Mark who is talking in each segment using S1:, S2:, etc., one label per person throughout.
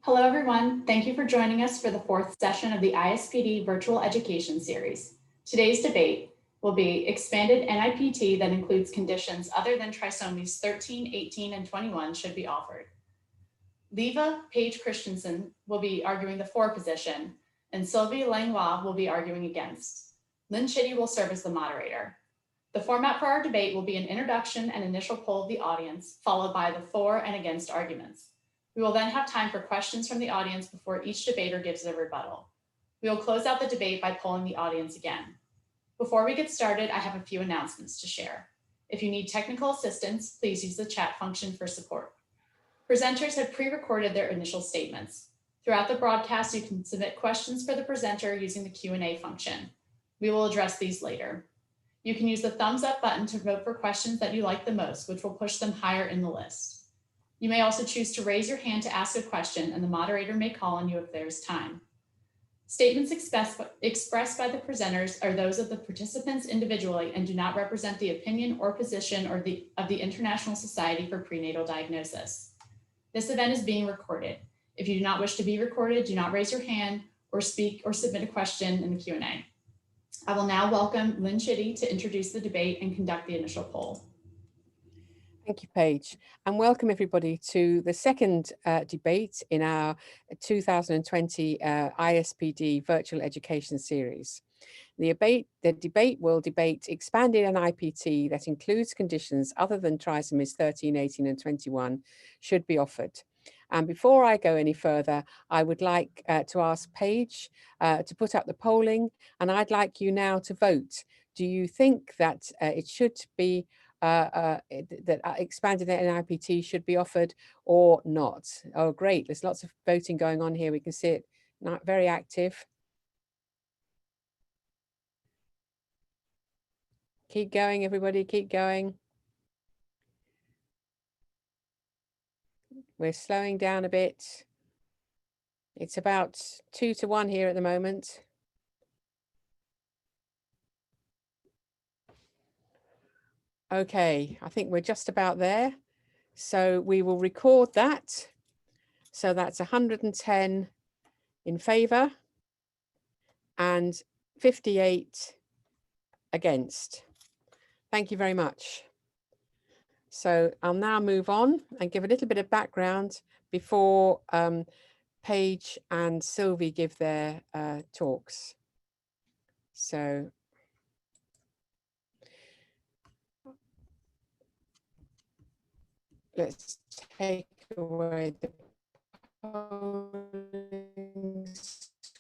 S1: Hello, everyone. Thank you for joining us for the fourth session of the ISPD Virtual Education Series. Today's debate will be expanded NIPT that includes conditions other than trisomies 13, 18, and 21 should be offered. Lieve Christiaens will be arguing the for position, and Sylvie Langlois will be arguing against. Lyn Chitty will serve as the moderator. The format for our debate will be an introduction and initial poll of the audience, followed by the for and against arguments. We will then have time for questions from the audience before each debater gives their rebuttal. We will close out the debate by polling the audience again. Before we get started, I have a few announcements to share. If you need technical assistance, please use the chat function for support. Presenters have pre-recorded their initial statements. Throughout the broadcast, you can submit questions for the presenter using the Q&A function. We will address these later. You can use the thumbs up button to vote for questions that you like the most, which will push them higher in the list. You may also choose to raise your hand to ask a question, and the moderator may call on you if there is time. Statements expressed by the presenters are those of the participants individually and do not represent the opinion or position of the International Society for Prenatal Diagnosis. This event is being recorded. If you do not wish to be recorded, do not raise your hand or speak or submit a question in the Q&A. I will now welcome Lyn Chitty to introduce the debate and conduct the initial poll.
S2: Thank you, Paige, and welcome everybody to the second debate in our 2020 ISPD Virtual Education Series. The debate will debate expanded NIPT that includes conditions other than trisomies 13, 18, and 21 should be offered. And before I go any further, I would like to ask Paige to put up the polling, and I'd like you now to vote. Do you think that it should be that expanded NIPT should be offered or not? Oh, great. There's lots of voting going on here. We can see it not very active. Keep going, everybody. Keep going. We're slowing down a bit. It's about 2 to 1 here at the moment. Okay, I think we're just about there. So we will record that. So that's 110 in favor and 58 against. Thank you very much. So I'll now move on and give a little bit of background before Paige and Sylvie give their talks. So let's take away the polling screen.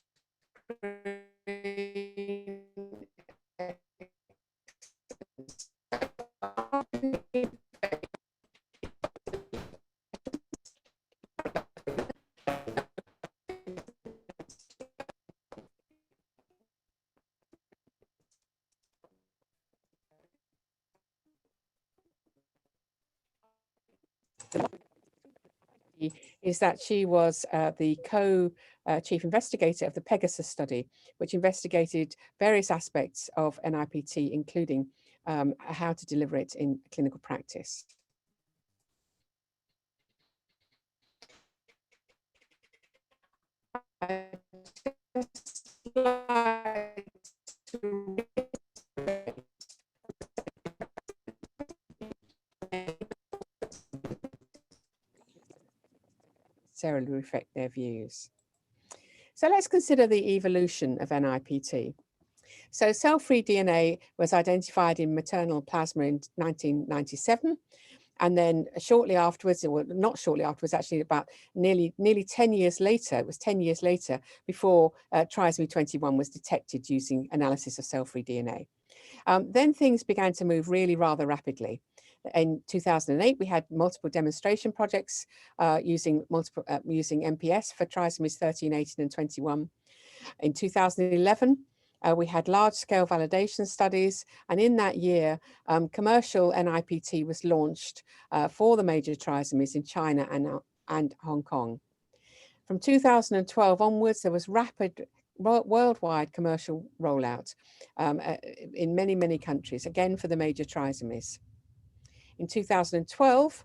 S2: Is that she was the co-chief investigator of the Pegasus study, which investigated various aspects of NIPT, including how to deliver it in clinical practice. I'd just like to necessarily reflect their views. So let's consider the evolution of NIPT. So cell-free DNA was identified in maternal plasma in 1997. And then shortly afterwards, or not shortly afterwards, actually about nearly 10 years later, it was 10 years later before trisomy 21 was detected using analysis of cell-free DNA. Then things began to move really rather rapidly. In 2008, we had multiple demonstration projects using MPS for trisomies 13, 18, and 21. In 2011, we had large-scale validation studies, and in that year, commercial NIPT was launched for the major trisomies in China and Hong Kong. From 2012 onwards, there was rapid worldwide commercial rollout in many, many countries, again for the major trisomies. In 2012,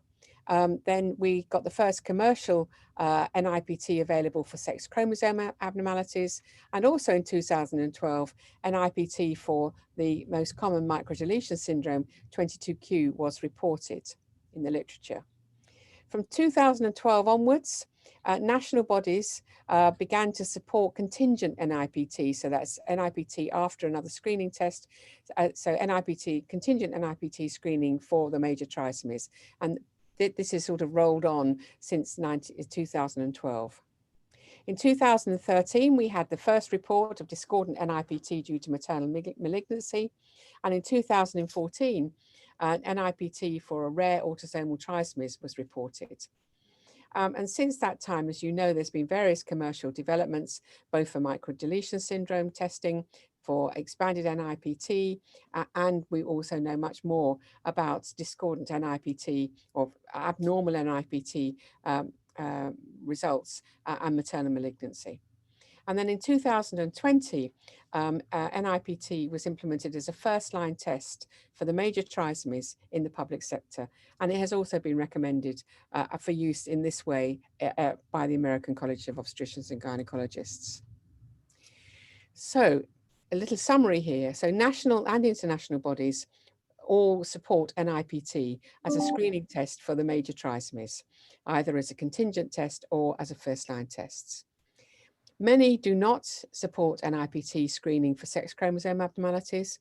S2: then we got the first commercial NIPT available for sex chromosome abnormalities, and also in 2012, NIPT for the most common microdeletion syndrome, 22q, was reported in the literature. From 2012 onwards, national bodies began to support contingent NIPT, so that's NIPT after another screening test, so NIPT, contingent NIPT screening for the major trisomies, and this is sort of rolled on since 2012. In 2013, we had the first report of discordant NIPT due to maternal malignancy, and in 2014, NIPT for a rare autosomal trisomies was reported. And since that time, as you know, there's been various commercial developments, both for microdeletion syndrome testing, for expanded NIPT, and we also know much more about discordant NIPT or abnormal NIPT results and maternal malignancy. And then in 2020, NIPT was implemented as a first-line test for the major trisomies in the public sector. And it has also been recommended for use in this way by the American College of Obstetricians and Gynecologists. So a little summary here. So national and international bodies all support NIPT as a screening test for the major trisomies, either as a contingent test or as a first-line test. Many do not support NIPT screening for sex chromosome abnormalities,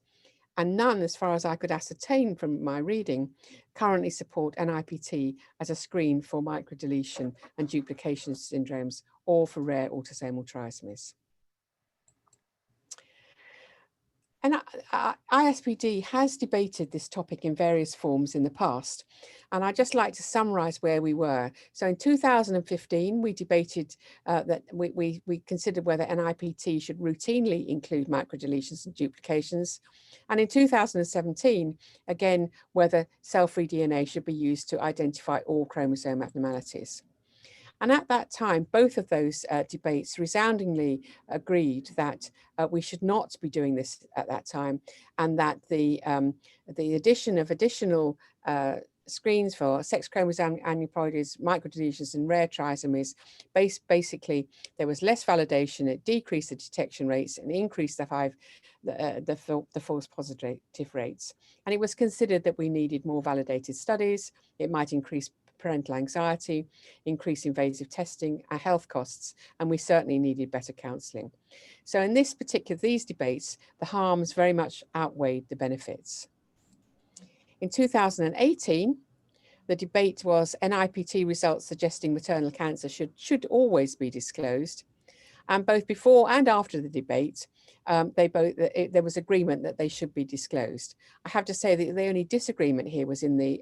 S2: and none, as far as I could ascertain from my reading, currently support NIPT as a screen for microdeletion and duplication syndromes or for rare autosomal trisomies. And ISPD has debated this topic in various forms in the past, and I'd just like to summarize where we were. So in 2015, we debated that we considered whether NIPT should routinely include microdeletions and duplications. And in 2017, again, whether cell-free DNA should be used to identify all chromosome abnormalities. And at that time, both of those debates resoundingly agreed that we should not be doing this at that time, and that the addition of additional screens for sex chromosome aneuploidies, microdeletions, and rare trisomies, basically there was less validation, it decreased the detection rates and increased the false positive rates. And it was considered that we needed more validated studies. It might increase parental anxiety, increase invasive testing, our health costs, and we certainly needed better counselling. So in these debates, the harms very much outweighed the benefits. In 2018, the debate was NIPT results suggesting maternal cancer should always be disclosed. And both before and after the debate, there was agreement that they should be disclosed. I have to say that the only disagreement here was in the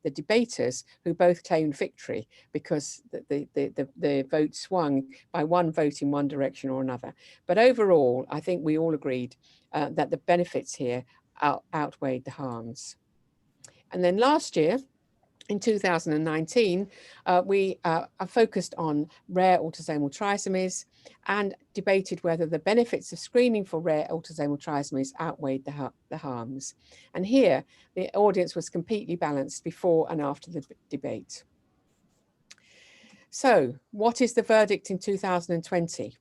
S2: debaters, who both claimed victory because the vote swung by one vote in one direction or another. But overall, I think we all agreed that the benefits here outweighed the harms. And then last year, in 2019, we focused on rare autosomal trisomies and debated whether the benefits of screening for rare autosomal trisomies outweighed the harms. And here, the audience was completely balanced before and after the debate. So, what is the verdict in 2020?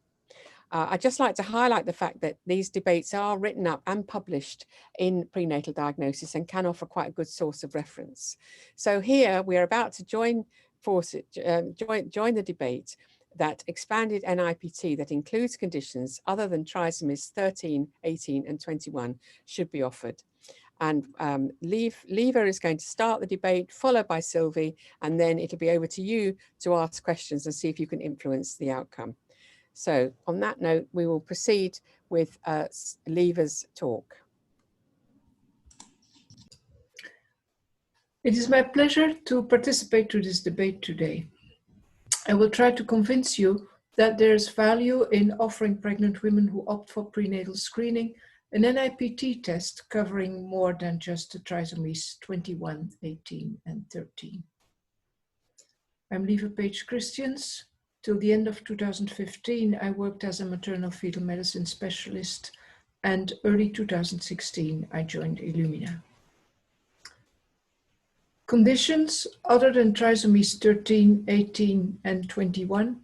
S2: I'd just like to highlight the fact that these debates are written up and published in Prenatal Diagnosis and can offer quite a good source of reference. So here we are about to join the debate that expanded NIPT that includes conditions other than trisomies 13, 18 and 21 should be offered. And Lieve is going to start the debate, followed by Sylvie, and then it'll be over to you to ask questions and see if you can influence the outcome. So on that note, we will proceed with Lieve's talk.
S3: It is my pleasure to participate to this debate today. I will try to convince you that there is value in offering pregnant women who opt for prenatal screening an NIPT test covering more than just the trisomies 21, 18, and 13. I'm Lieve Christiaens. Till the end of 2015, I worked as a maternal fetal medicine specialist, and early 2016, I joined Illumina. Conditions other than trisomies 13, 18, and 21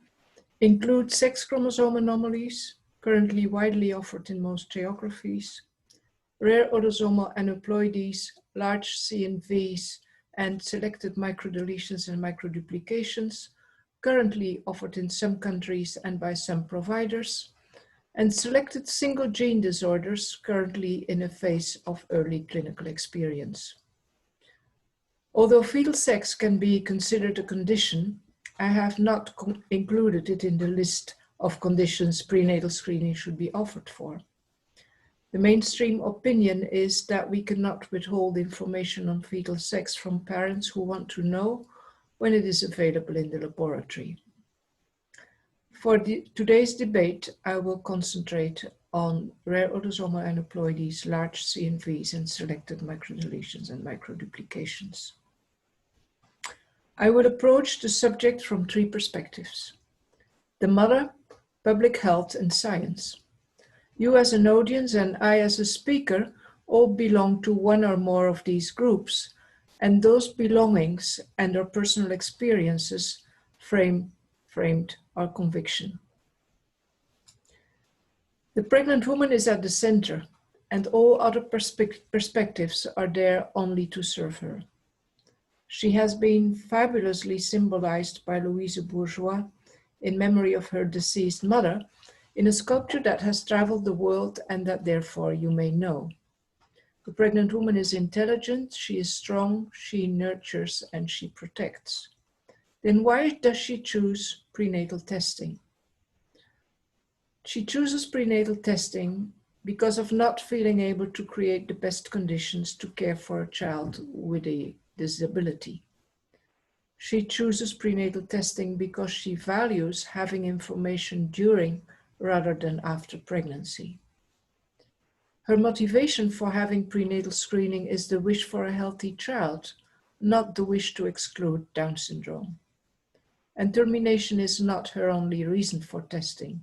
S3: include sex chromosome anomalies, currently widely offered in most geographies, rare autosomal aneuploidies, large CNVs, and selected microdeletions and microduplications, currently offered in some countries and by some providers, and selected single gene disorders, currently in a phase of early clinical experience. Although fetal sex can be considered a condition, I have not included it in the list of conditions prenatal screening should be offered for. The mainstream opinion is that we cannot withhold information on fetal sex from parents who want to know when it is available in the laboratory. For today's debate, I will concentrate on rare autosomal aneuploidies, large CNVs, and selected microdeletions and microduplications. I will approach the subject from three perspectives: the mother, public health, and science. You as an audience and I as a speaker all belong to one or more of these groups, and those belongings and our personal experiences framed our conviction. The pregnant woman is at the center, and all other perspectives are there only to serve her. She has been fabulously symbolized by Louise Bourgeois in memory of her deceased mother in a sculpture that has traveled the world and that therefore you may know. The pregnant woman is intelligent, she is strong, she nurtures, and she protects. Then why does she choose prenatal testing? She chooses prenatal testing because of not feeling able to create the best conditions to care for a child with a disability. She chooses prenatal testing because she values having information during rather than after pregnancy. Her motivation for having prenatal screening is the wish for a healthy child, not the wish to exclude Down syndrome. And termination is not her only reason for testing,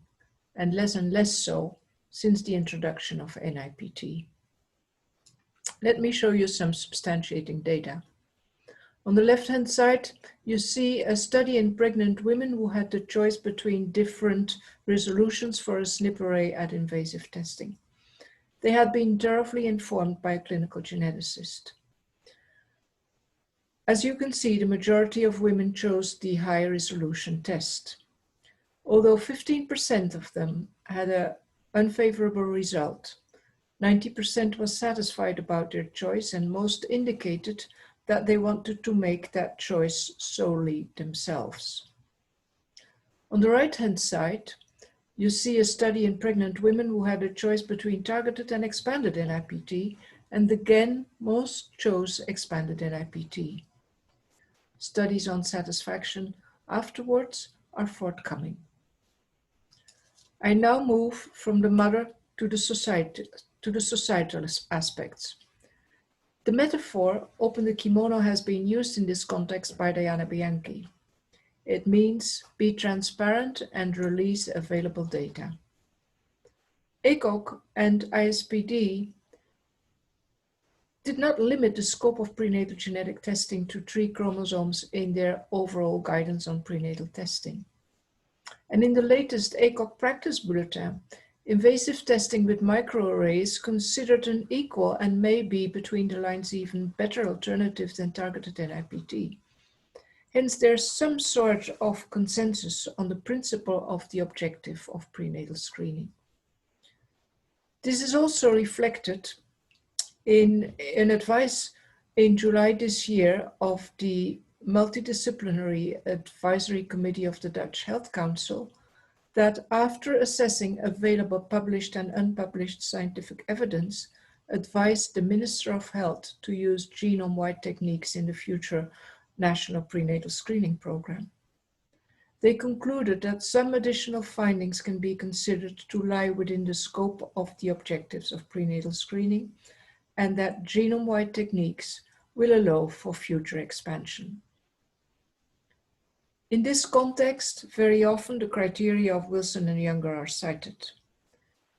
S3: and less so since the introduction of NIPT. Let me show you some substantiating data. On the left-hand side, you see a study in pregnant women who had the choice between different resolutions for a SNP array at invasive testing. They had been thoroughly informed by a clinical geneticist. As you can see, the majority of women chose the high resolution test. Although 15% of them had an unfavorable result, 90% was satisfied about their choice, and most indicated that they wanted to make that choice solely themselves. On the right-hand side, you see a study in pregnant women who had a choice between targeted and expanded NIPT, and again, most chose expanded NIPT. Studies on satisfaction afterwards are forthcoming. I now move from the mother to the societal aspects. The metaphor, open the kimono, has been used in this context by Diana Bianchi. It means be transparent and release available data. ACOG and ISPD did not limit the scope of prenatal genetic testing to 3 chromosomes in their overall guidance on prenatal testing. And in the latest ACOG practice bulletin, invasive testing with microarrays considered an equal and maybe between the lines even better alternative than targeted NIPT. Hence, there's some sort of consensus on the principle of the objective of prenatal screening. This is also reflected in an advice in July this year of the Multidisciplinary Advisory Committee of the Dutch Health Council, that after assessing available published and unpublished scientific evidence, advised the Minister of Health to use genome-wide techniques in the future National Prenatal Screening Program. They concluded that some additional findings can be considered to lie within the scope of the objectives of prenatal screening, and that genome-wide techniques will allow for future expansion. In this context, very often the criteria of Wilson and Younger are cited.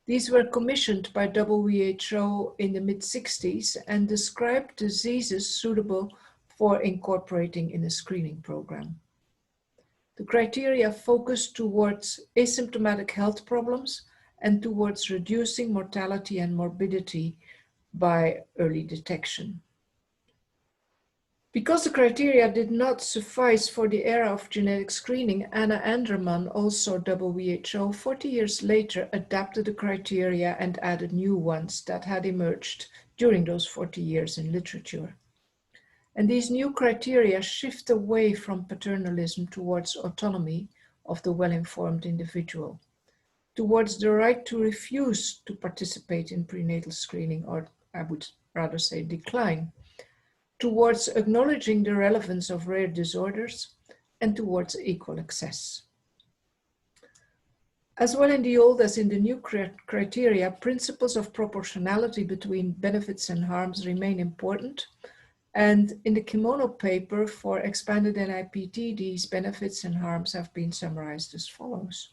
S3: These were commissioned by WHO in the mid-60s and described diseases suitable for incorporating in a screening program. The criteria focus towards asymptomatic health problems and towards reducing mortality and morbidity by early detection. Because the criteria did not suffice for the era of genetic screening, Anna Anderman, also WHO, 40 years later adapted the criteria and added new ones that had emerged during those 40 years in literature. And these new criteria shift away from paternalism towards autonomy of the well-informed individual, towards the right to refuse to participate in prenatal screening, or I would rather say decline, towards acknowledging the relevance of rare disorders, and towards equal access. As well in the old as in the new criteria, principles of proportionality between benefits and harms remain important. And in the Kimono paper for expanded NIPT, these benefits and harms have been summarized as follows.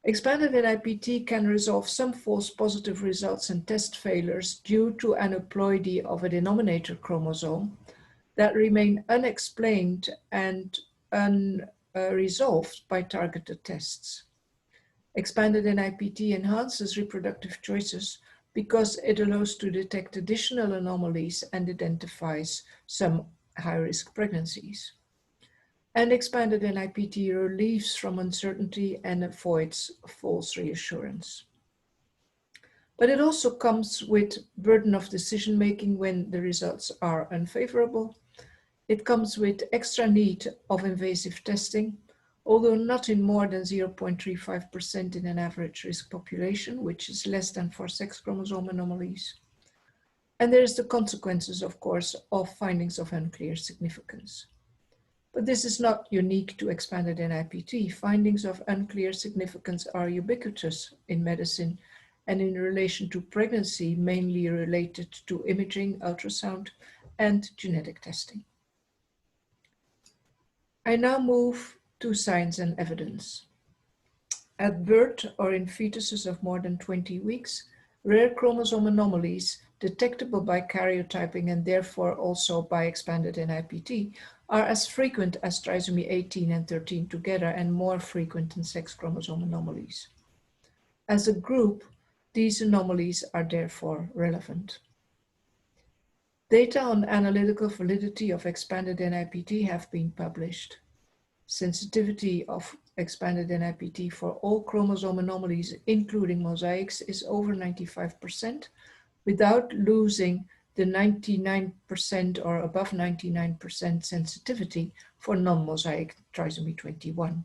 S3: Expanded NIPT can resolve some false positive results and test failures due to aneuploidy of a denominator chromosome that remain unexplained and unresolved by targeted tests. Expanded NIPT enhances reproductive choices because it allows to detect additional anomalies and identifies some high-risk pregnancies. And expanded NIPT relieves from uncertainty and avoids false reassurance. But it also comes with burden of decision-making when the results are unfavorable. It comes with extra need of invasive testing, although not in more than 0.35% in an average risk population, which is less than for sex chromosome anomalies. And there's the consequences, of course, of findings of unclear significance. But this is not unique to expanded NIPT. Findings of unclear significance are ubiquitous in medicine and in relation to pregnancy, mainly related to imaging, ultrasound, and genetic testing. I now move to science and evidence. At birth or in fetuses of more than 20 weeks, rare chromosome anomalies detectable by karyotyping and therefore also by expanded NIPT are as frequent as trisomy 18 and 13 together and more frequent than sex chromosome anomalies. As a group, these anomalies are therefore relevant. Data on analytical validity of expanded NIPT have been published. Sensitivity of expanded NIPT for all chromosome anomalies, including mosaics, is over 95%, without losing the 99% or above 99% sensitivity for non-mosaic trisomy 21.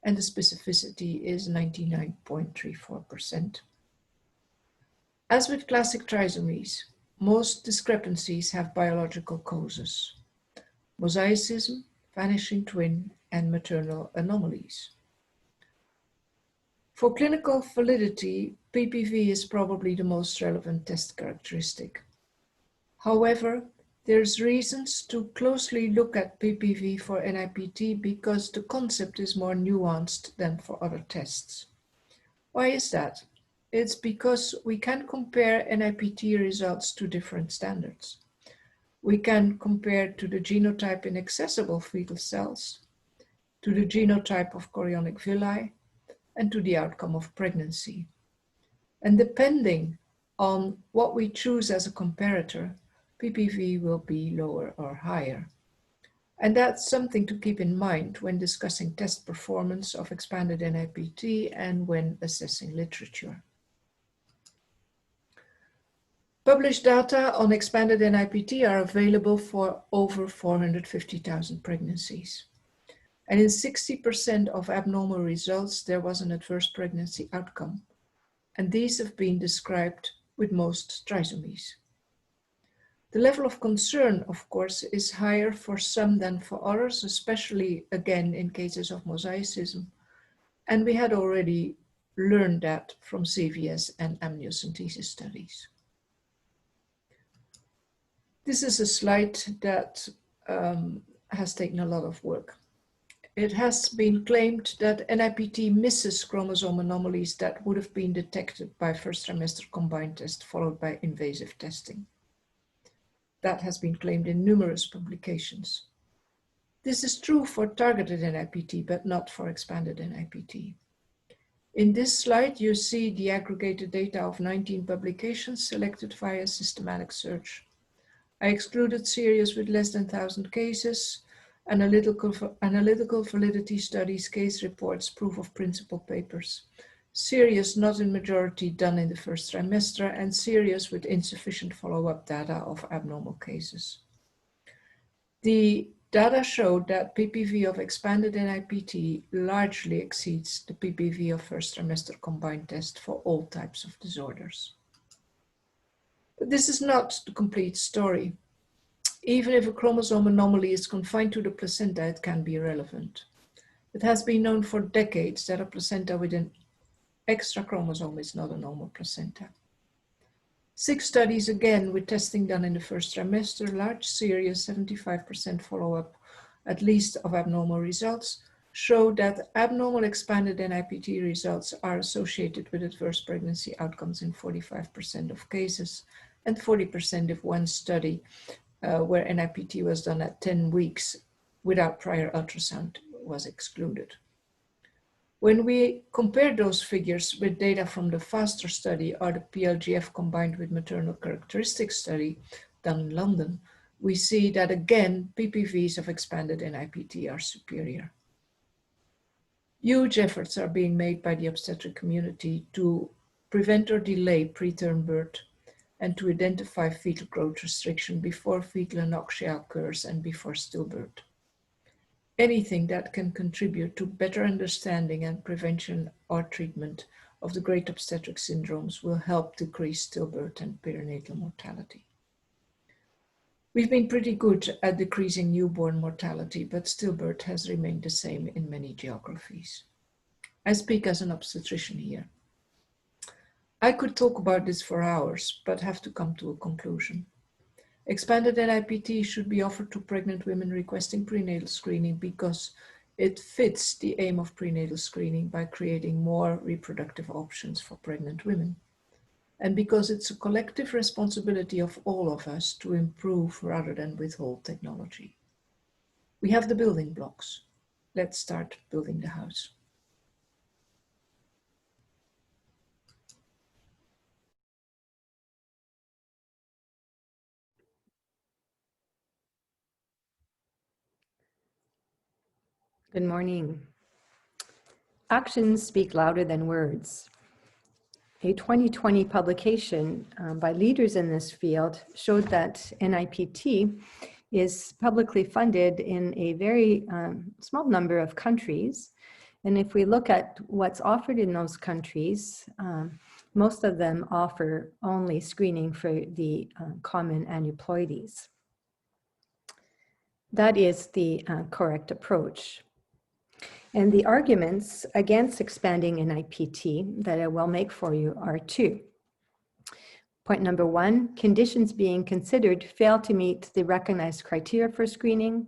S3: And the specificity is 99.34%. As with classic trisomies, most discrepancies have biological causes: mosaicism, vanishing twin, and maternal anomalies. For clinical validity, PPV is probably the most relevant test characteristic. However, there's reasons to closely look at PPV for NIPT because the concept is more nuanced than for other tests. Why is that? It's because we can compare NIPT results to different standards. We can compare to the genotype in accessible fetal cells, to the genotype of chorionic villi, and to the outcome of pregnancy. And depending on what we choose as a comparator, PPV will be lower or higher. And that's something to keep in mind when discussing test performance of expanded NIPT and when assessing literature. Published data on expanded NIPT are available for over 450,000 pregnancies. And in 60% of abnormal results, there was an adverse pregnancy outcome. And these have been described with most trisomies. The level of concern, of course, is higher for some than for others, especially again in cases of mosaicism. And we had already learned that from CVS and amniocentesis studies. This is a slide that has taken a lot of work. It has been claimed that NIPT misses chromosome anomalies that would have been detected by first trimester combined test followed by invasive testing. that has been claimed in numerous publications. This is true for targeted NIPT, but not for expanded NIPT. In this slide, you see the aggregated data of 19 publications selected via systematic search. I excluded series with less than 1,000 cases, analytical validity studies, case reports, proof of principle papers, series not in majority done in the first trimester, and series with insufficient follow-up data of abnormal cases. The data showed that PPV of expanded NIPT largely exceeds the PPV of first trimester combined test for all types of disorders. But this is not the complete story. Even if a chromosome anomaly is confined to the placenta, it can be relevant. It has been known for decades that a placenta with an extra chromosome is not a normal placenta. 6 studies, again with testing done in the first trimester, large series, 75% follow-up, at least of abnormal results, show that abnormal expanded NIPT results are associated with adverse pregnancy outcomes in 45% of cases, and 40% if one study where NIPT was done at 10 weeks without prior ultrasound was excluded. When we compare those figures with data from the FASTER study or the PLGF combined with maternal characteristics study done in London, we see that again, PPVs of expanded NIPT are superior. Huge efforts are being made by the obstetric community to prevent or delay preterm birth and to identify fetal growth restriction before fetal anoxia occurs and before stillbirth. Anything that can contribute to better understanding and prevention or treatment of the great obstetric syndromes will help decrease stillbirth and perinatal mortality. We've been pretty good at decreasing newborn mortality, but stillbirth has remained the same in many geographies. I speak as an obstetrician here. I could talk about this for hours, but have to come to a conclusion. Expanded NIPT should be offered to pregnant women requesting prenatal screening because it fits the aim of prenatal screening by creating more reproductive options for pregnant women. And because it's a collective responsibility of all of us to improve rather than withhold technology. We have the building blocks. Let's start building the house.
S4: Good morning. Actions speak louder than words. A 2020 publication by leaders in this field showed that NIPT is publicly funded in a very small number of countries. And if we look at what's offered in those countries, most of them offer only screening for the common aneuploidies. That is the correct approach. And the arguments against expanding NIPT that I will make for you are 2. Point number 1, conditions being considered fail to meet the recognized criteria for screening.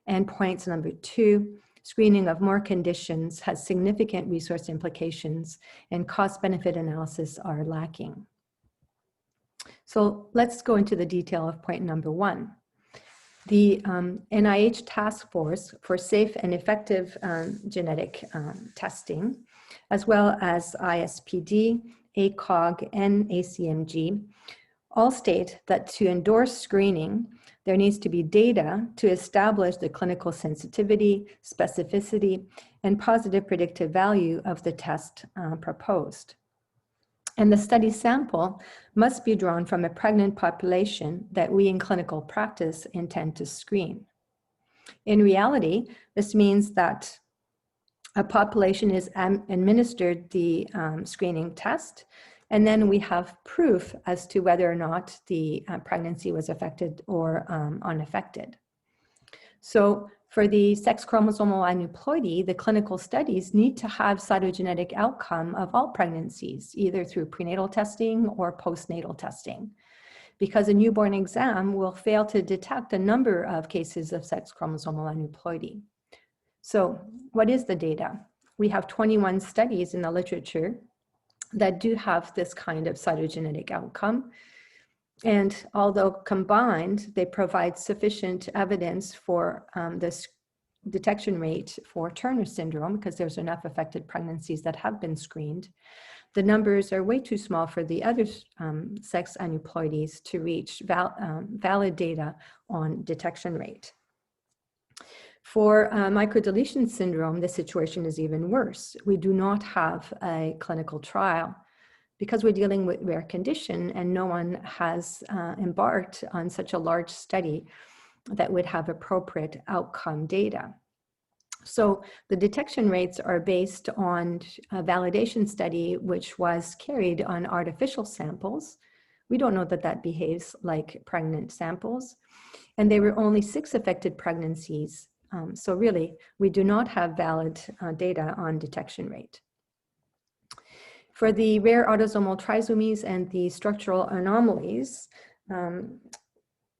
S4: And points number 2, screening of more conditions has significant resource implications and cost-benefit analysis are lacking. So let's go into the detail of point number 1. The NIH Task Force for Safe and Effective Genetic Testing, as well as ISPD, ACOG, and ACMG, all state that to endorse screening, there needs to be data to establish the clinical sensitivity, specificity, and positive predictive value of the test proposed. And the study sample must be drawn from a pregnant population that we in clinical practice intend to screen. In reality, this means that a population is administered the screening test, and then we have proof as to whether or not the pregnancy was affected or unaffected. So for the sex-chromosomal aneuploidy, the clinical studies need to have cytogenetic outcome of all pregnancies, either through prenatal testing or postnatal testing, because a newborn exam will fail to detect a number of cases of sex-chromosomal aneuploidy. So what is the data? We have 21 studies in the literature that do have this kind of cytogenetic outcome. And although combined, they provide sufficient evidence for this detection rate for Turner syndrome, because there's enough affected pregnancies that have been screened. The numbers are way too small for the other sex aneuploidies to reach valid data on detection rate. For microdeletion syndrome, the situation is even worse. We do not have a clinical trial because we're dealing with rare condition, and no one has embarked on such a large study that would have appropriate outcome data. So the detection rates are based on a validation study which was carried on artificial samples. We don't know that that behaves like pregnant samples. And there were only 6 affected pregnancies. So really, we do not have valid data on detection rate. For the rare autosomal trisomies and the structural anomalies,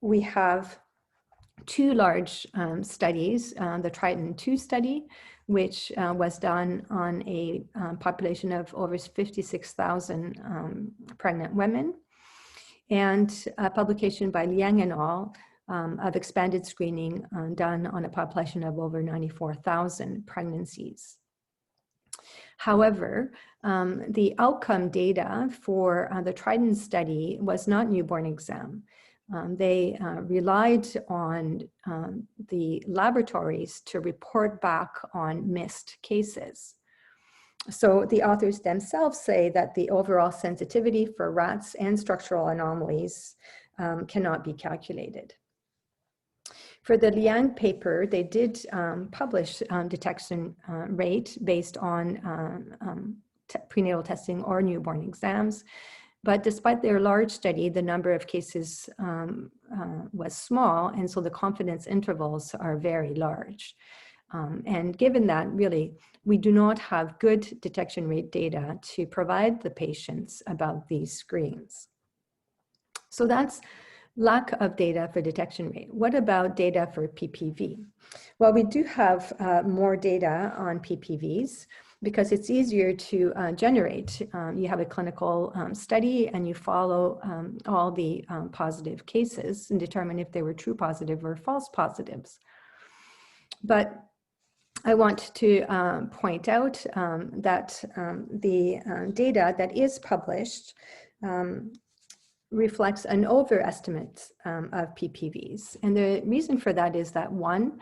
S4: we have 2 large studies, the Triton 2 study, which was done on a population of over 56,000 pregnant women, and a publication by Liang et al. Of expanded screening done on a population of over 94,000 pregnancies. However, the outcome data for the Triton study was not newborn exam. They relied on the laboratories to report back on missed cases. So the authors themselves say that the overall sensitivity for rats and structural anomalies cannot be calculated. For the Liang paper, they did publish detection rate based on prenatal testing or newborn exams. But despite their large study, the number of cases was small, and so the confidence intervals are very large. And given that, really, we do not have good detection rate data to provide the patients about these screens. So that's lack of data for detection rate. What about data for PPV? Well, we do have more data on PPVs because it's easier to generate. You have a clinical study and you follow all the positive cases and determine if they were true positive or false positives. But I want to point out that the data that is published reflects an overestimate of PPVs. And the reason for that is that, one,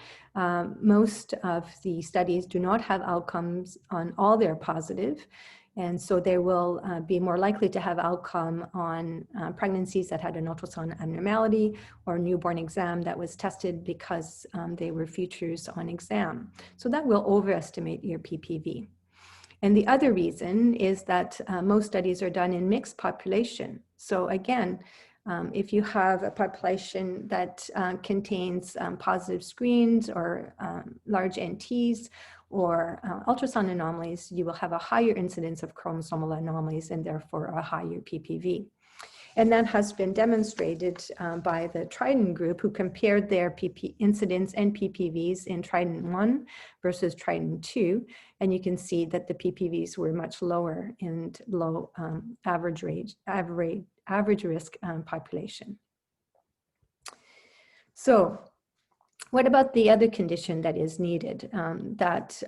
S4: most of the studies do not have outcomes on all their positive. And so they will be more likely to have outcome on pregnancies that had an ultrasound abnormality or newborn exam that was tested because they were features on exam. So that will overestimate your PPV. And the other reason is that most studies are done in mixed population. So again, if you have a population that contains positive screens or large NTs or ultrasound anomalies, you will have a higher incidence of chromosomal anomalies and therefore a higher PPV. And that has been demonstrated by the Triton group, who compared their incidence and PPVs in Triton 1 versus Triton 2. And you can see that the PPVs were much lower in low average risk population. So what about the other condition that is needed, that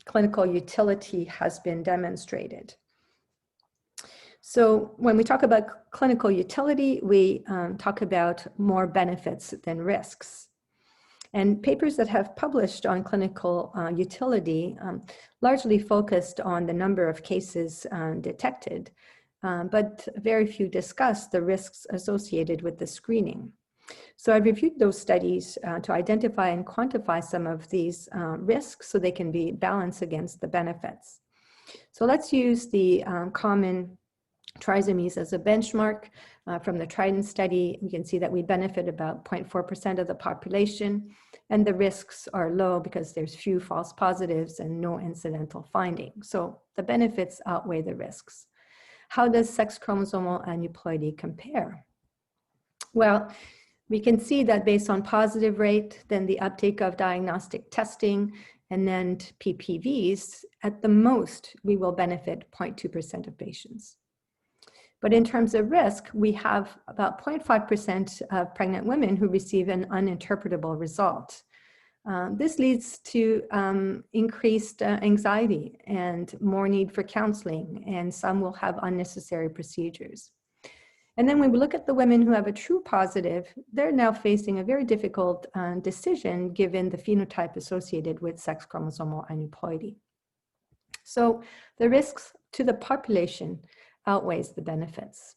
S4: clinical utility has been demonstrated? So when we talk about clinical utility, we talk about more benefits than risks. And papers that have published on clinical utility largely focused on the number of cases detected, but very few discuss the risks associated with the screening. So I reviewed those studies to identify and quantify some of these risks so they can be balanced against the benefits. So let's use the common trisomies as a benchmark. From the Triton study, we can see that we benefit about 0.4% of the population, and the risks are low because there's few false positives and no incidental findings. So the benefits outweigh the risks. How does sex chromosomal aneuploidy compare? Well, we can see that based on positive rate, then the uptake of diagnostic testing, and then PPVs, at the most, we will benefit 0.2% of patients. But in terms of risk, we have about 0.5% of pregnant women who receive an uninterpretable result. This leads to increased anxiety and more need for counseling, and some will have unnecessary procedures. And then when we look at the women who have a true positive, they're now facing a very difficult decision given the phenotype associated with sex chromosomal aneuploidy. So the risks to the population outweighs the benefits.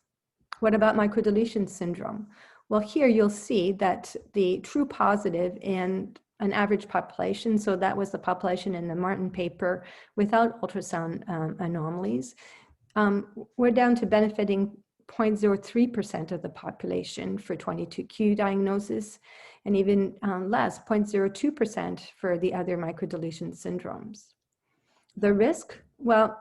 S4: What about microdeletion syndrome? Well, here you'll see that the true positive in an average population, so that was the population in the Martin paper without ultrasound anomalies, we're down to benefiting 0.03% of the population for 22q diagnosis, and even less, 0.02% for the other microdeletion syndromes. The risk, well,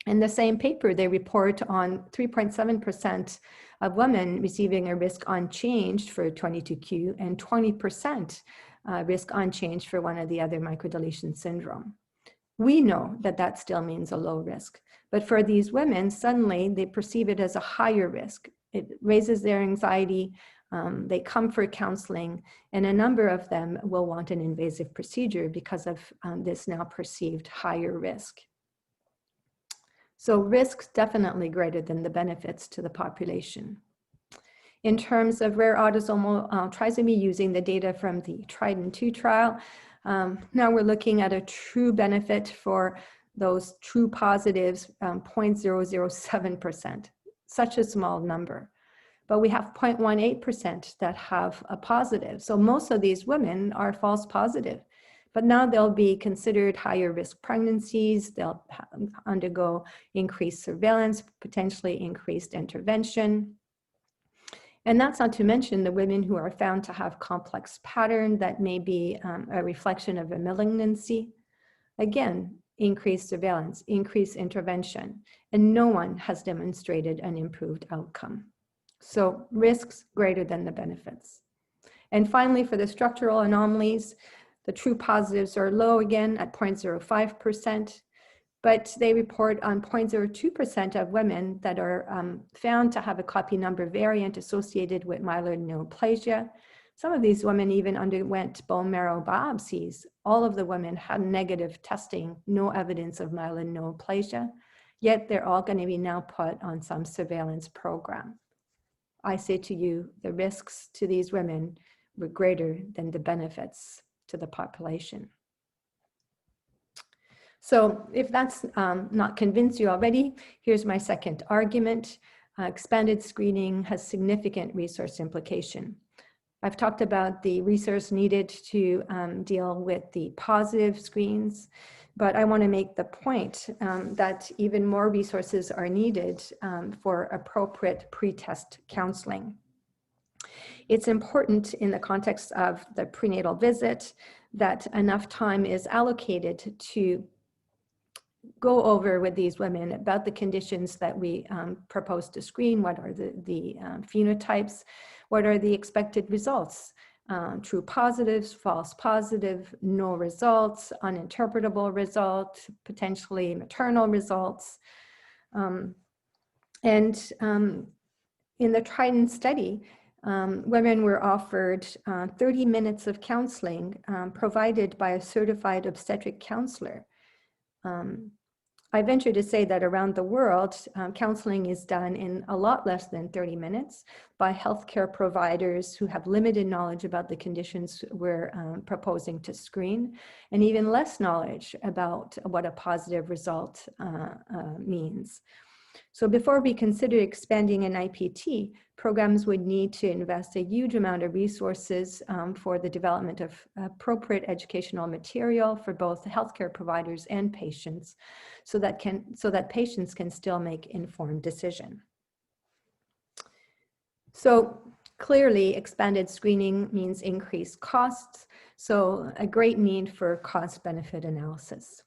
S4: in the same paper, they report on 3.7% of women receiving a risk unchanged for 22q and 20% risk unchanged for one of the other microdeletion syndrome. We know that that still means a low risk, but for these women, suddenly they perceive it as a higher risk. It raises their anxiety, they come for counseling, and a number of them will want an invasive procedure because of this now perceived higher risk. So risks definitely greater than the benefits to the population. In terms of rare autosomal trisomy, using the data from the TRIDENT-2 trial, now we're looking at a true benefit for those true positives, 0.007%, such a small number. But we have 0.18% that have a positive. So most of these women are false positive, but now they'll be considered higher risk pregnancies, they'll undergo increased surveillance, potentially increased intervention. And that's not to mention the women who are found to have complex pattern that may be a reflection of a malignancy. Again, increased surveillance, increased intervention, and no one has demonstrated an improved outcome. So risks greater than the benefits. And finally, for the structural anomalies, the true positives are low again at 0.05%, but they report on 0.02% of women that are found to have a copy number variant associated with myeloid neoplasia. Some of these women even underwent bone marrow biopsies. All of the women had negative testing, no evidence of myeloid neoplasia, yet they're all going to be now put on some surveillance program. I say to you, the risks to these women were greater than the benefits to the population. So if that's not convinced you already, here's my second argument. Expanded screening has significant resource implication. I've talked about the resource needed to deal with the positive screens, but I want to make the point that even more resources are needed for appropriate pre-test counseling. It's important in the context of the prenatal visit that enough time is allocated to go over with these women about the conditions that we propose to screen. What are the phenotypes? What are the expected results? True positives, false positive, no results, uninterpretable results, potentially maternal results. In the TRIDENT study, women were offered 30 minutes of counseling provided by a certified obstetric counselor. I venture to say that around the world, counseling is done in a lot less than 30 minutes by healthcare providers who have limited knowledge about the conditions we're proposing to screen, and even less knowledge about what a positive result means. So before we consider expanding an NIPT, programs would need to invest a huge amount of resources for the development of appropriate educational material for both healthcare providers and patients, so that patients can still make informed decision. So clearly, expanded screening means increased costs, so a great need for cost-benefit analysis.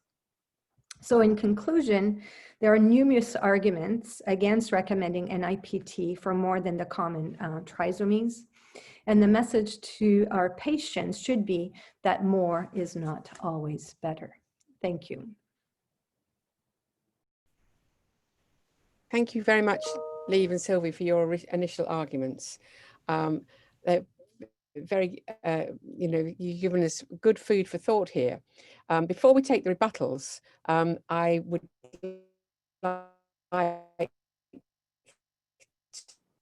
S4: So in conclusion, there are numerous arguments against recommending NIPT for more than the common trisomies. And the message to our patients should be that more is not always better. Thank you.
S2: Thank you very much, Lieve and Sylvie, for your initial arguments. They're very, you've given us good food for thought here. Before we take the rebuttals, I would like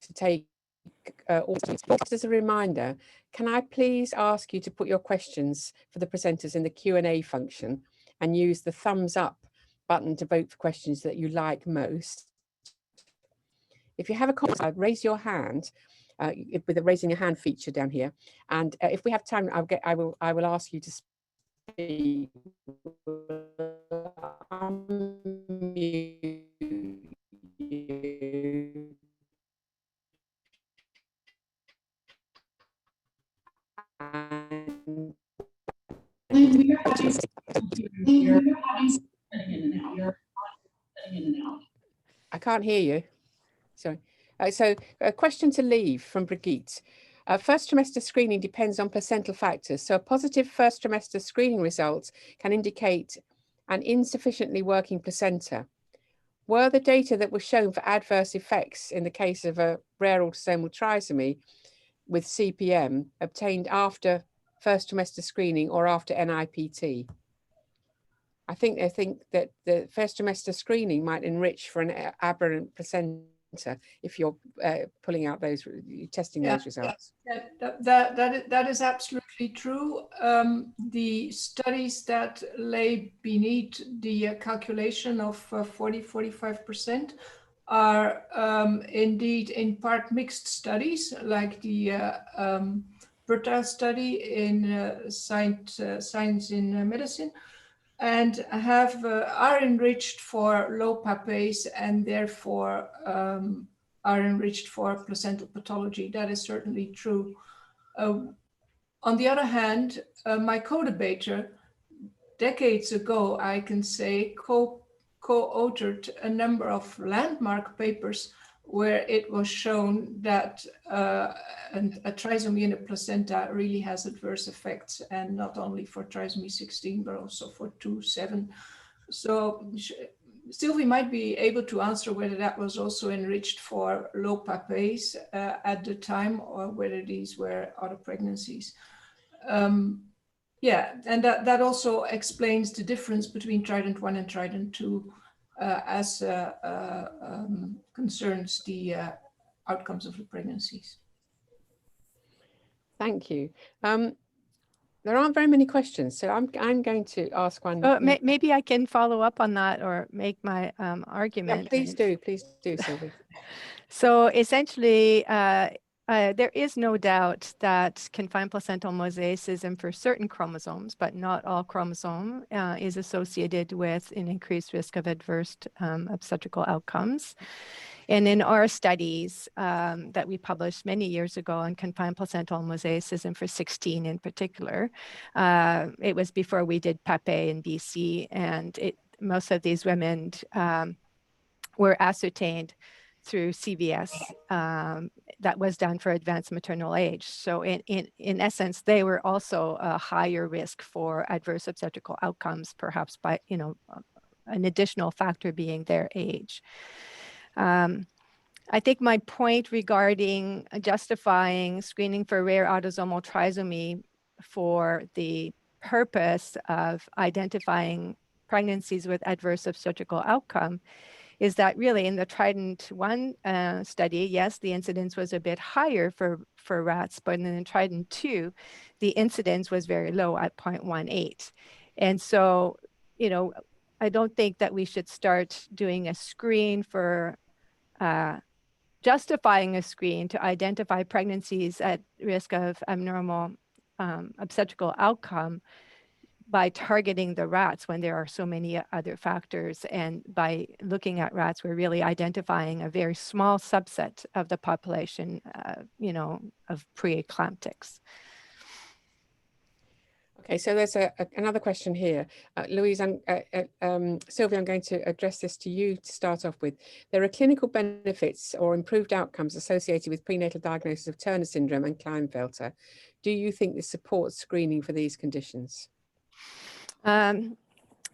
S2: to take just as a reminder, can I please ask you to put your questions for the presenters in the Q&A function and use the thumbs up button to vote for questions that you like most. If you have a comment, raise your hand with the raising a hand feature down here, and if we have time, I will ask you to speak. I can't hear you. Sorry. So a question to Lieve from Brigitte. First trimester screening depends on placental factors. So a positive first trimester screening result can indicate an insufficiently working placenta. Were the data that were shown for adverse effects in the case of a rare autosomal trisomy with CPM obtained after first trimester screening or after NIPT? I think that the first trimester screening might enrich for an aberrant placenta if you're pulling out those, testing those results.
S3: That is absolutely true. The studies that lay beneath the calculation of 40–45% are indeed in part mixed studies, like the Rebuttals study in Science in Medicine, and are enriched for low PAPase and therefore are enriched for placental pathology. That is certainly true. On the other hand, my co-debater, decades ago, I can say, co-authored a number of landmark papers where it was shown that a trisomy in a placenta really has adverse effects, and not only for trisomy 16, but also for 2, 7. So Sylvie might be able to answer whether that was also enriched for low PAPase at the time, or whether these were other pregnancies. Yeah, and that also explains the difference between Trident 1 and Trident 2 as concerns the outcomes of the pregnancies.
S2: Thank you. There aren't very many questions, so I'm going to ask one.
S5: Maybe I can follow up on that or make my argument.
S2: Yeah, please do, Sylvie.
S5: So essentially, there is no doubt that confined placental mosaicism for certain chromosomes, but not all chromosome, is associated with an increased risk of adverse obstetrical outcomes. And in our studies that we published many years ago on confined placental mosaicism for 16 in particular, it was before we did PAPE in BC, and most of these women were ascertained through CVS that was done for advanced maternal age. So in essence, they were also a higher risk for adverse obstetrical outcomes, perhaps by, an additional factor being their age. I think my point regarding justifying screening for rare autosomal trisomy for the purpose of identifying pregnancies with adverse obstetrical outcome is that really in the Trident 1 study, yes, the incidence was a bit higher for rats, but in the Trident 2, the incidence was very low at 0.18. And so, I don't think that we should start doing a screen for justifying a screen to identify pregnancies at risk of abnormal obstetrical outcome by targeting the rats when there are so many other factors. And by looking at rats, we're really identifying a very small subset of the population, of preeclamptics.
S2: Okay, so there's another question here. Louise, Sylvie, I'm going to address this to you to start off with. There are clinical benefits or improved outcomes associated with prenatal diagnosis of Turner syndrome and Klinefelter. Do you think this supports screening for these conditions?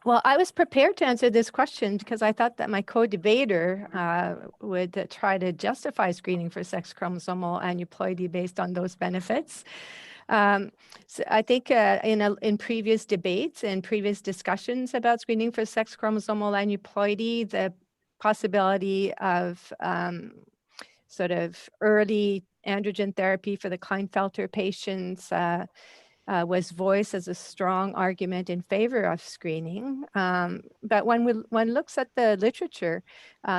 S5: Well, I was prepared to answer this question because I thought that my co-debater would try to justify screening for sex chromosomal aneuploidy based on those benefits. So I think in previous debates and previous discussions about screening for sex chromosomal aneuploidy, the possibility of sort of early androgen therapy for the Klinefelter patients was voiced as a strong argument in favor of screening. But when one looks at the literature,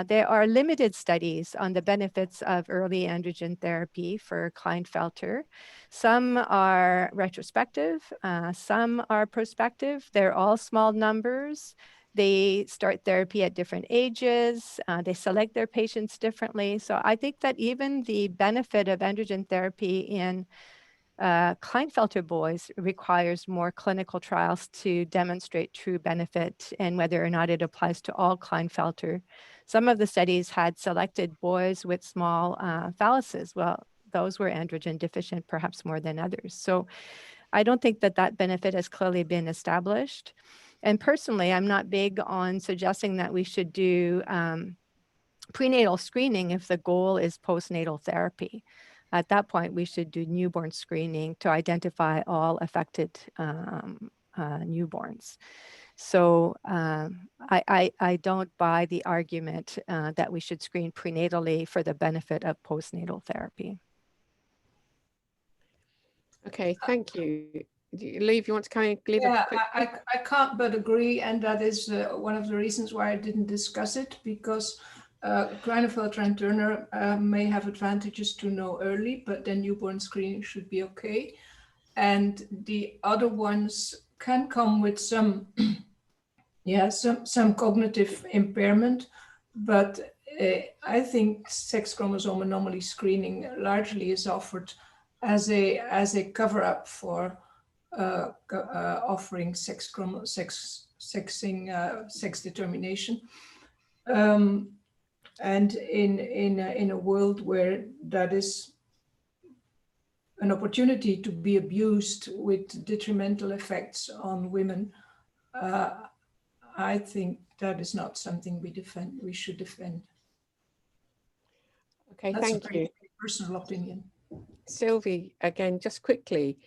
S5: there are limited studies on the benefits of early androgen therapy for Klinefelter. Some are retrospective, some are prospective. They're all small numbers. They start therapy at different ages. They select their patients differently. So I think that even the benefit of androgen therapy in Klinefelter boys requires more clinical trials to demonstrate true benefit and whether or not it applies to all Klinefelter. Some of the studies had selected boys with small phalluses. Well, those were androgen deficient, perhaps more than others. So I don't think that that benefit has clearly been established. And personally, I'm not big on suggesting that we should do prenatal screening if the goal is postnatal therapy. At that point, we should do newborn screening to identify all affected newborns. So I don't buy the argument that we should screen prenatally for the benefit of postnatal therapy.
S2: Okay, thank you. Lieve, you want to come in?
S3: Yeah, I can't but agree, and that is one of the reasons why I didn't discuss it, because Klinefelter and Turner may have advantages to know early, but then newborn screening should be okay. And the other ones can come with some, yeah, some cognitive impairment, but I think sex chromosome anomaly screening largely is offered as a cover-up for offering sex determination. And in a world where that is an opportunity to be abused with detrimental effects on women, I think that is not something we should defend.
S2: Okay,
S3: That's
S2: thank you.
S3: Personal opinion.
S2: Sylvie, again, just quickly,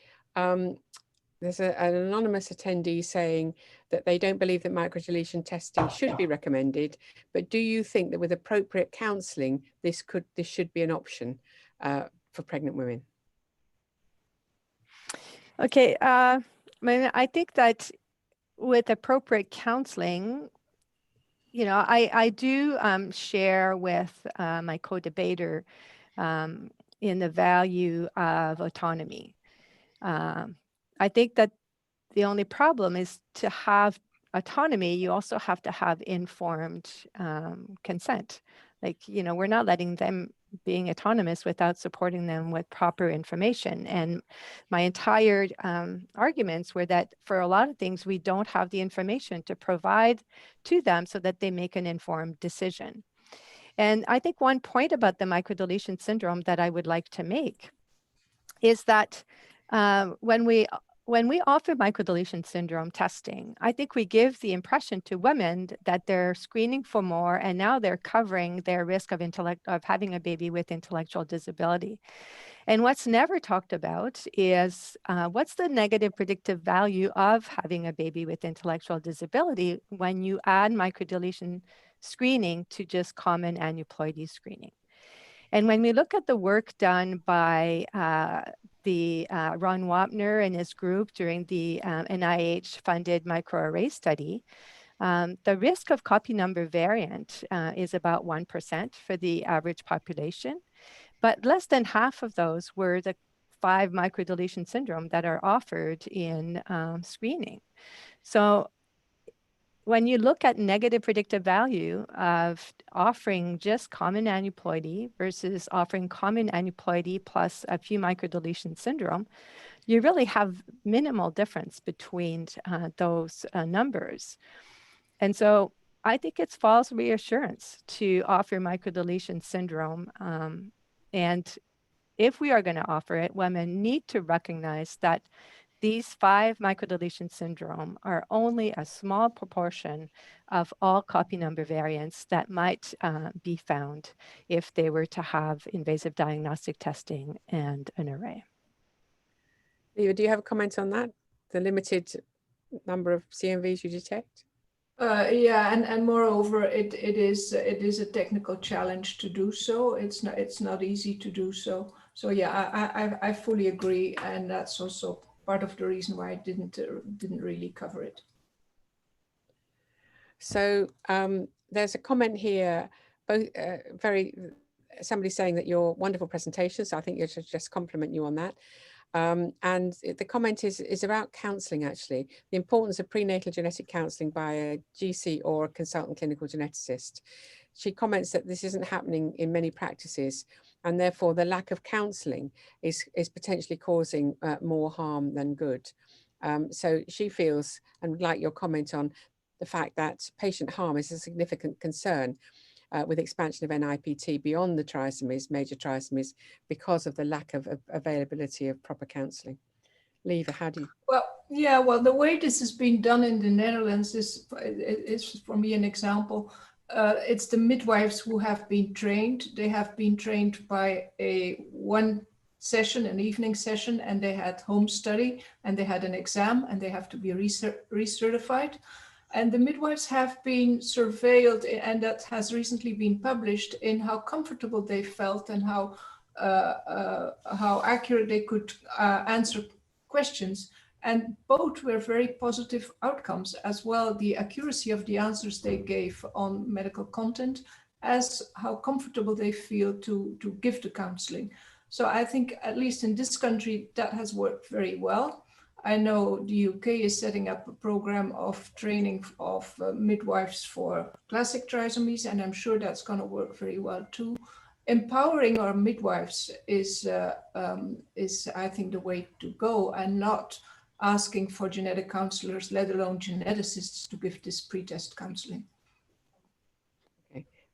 S2: there's an anonymous attendee saying that they don't believe that microdeletion testing should be recommended, but do you think that with appropriate counselling, this should be an option for pregnant women?
S5: Okay, I think that with appropriate counseling, you know, I do share with my co-debater in the value of autonomy. I think that the only problem is to have autonomy, you also have to have informed consent. Like, you know, we're not letting them being autonomous without supporting them with proper information. And my entire arguments were that for a lot of things, we don't have the information to provide to them so that they make an informed decision. And I think one point about the microdeletion syndrome that I would like to make is that when we offer microdeletion syndrome testing, I think we give the impression to women that they're screening for more, and now they're covering their risk of having a baby with intellectual disability. And what's never talked about is what's the negative predictive value of having a baby with intellectual disability when you add microdeletion screening to just common aneuploidy screening. And when we look at the work done by Ron Wapner and his group during the NIH-funded microarray study, the risk of copy number variant is about 1% for the average population, but less than half of those were the 5 microdeletion syndrome that are offered in screening. So when you look at negative predictive value of offering just common aneuploidy versus offering common aneuploidy plus a few microdeletion syndrome, you really have minimal difference between those numbers. And so I think it's false reassurance to offer microdeletion syndrome. And if we are going to offer it, women need to recognize that these 5 microdeletion syndrome are only a small proportion of all copy number variants that might be found if they were to have invasive diagnostic testing and an array.
S2: Lieve, do you have a comment on that? The limited number of CMVs you detect?
S3: Yeah, and moreover, it is a technical challenge to do so. It's not easy to do so. So yeah, I fully agree, and that's also part of the reason why I didn't really cover it.
S2: So there's a comment here, both somebody saying that you're wonderful presentations. So I think you should just compliment you on that. And the comment is about counselling, actually, the importance of prenatal genetic counselling by a GC or a consultant clinical geneticist. She comments that this isn't happening in many practices, and therefore the lack of counselling is potentially causing more harm than good. So she feels, and would like your comment on the fact that patient harm is a significant concern with expansion of NIPT beyond the trisomies, major trisomies, because of the lack of availability of proper counselling. Lieve, how do you?
S3: Well, yeah, well, the way this has been done in the Netherlands is for me an example. It's the midwives who have been trained. They have been trained by one session, an evening session, and they had home study, and they had an exam, and they have to be recertified. And the midwives have been surveilled, and that has recently been published, in how comfortable they felt and how accurate they could answer questions. And both were very positive outcomes as well. The accuracy of the answers they gave on medical content, as how comfortable they feel to give the counseling. So I think, at least in this country, that has worked very well. I know the UK is setting up a program of training of midwives for classic trisomies, and I'm sure that's going to work very well too. Empowering our midwives is I think, the way to go, and not asking for genetic counselors, let alone geneticists, to give this pre-test counseling.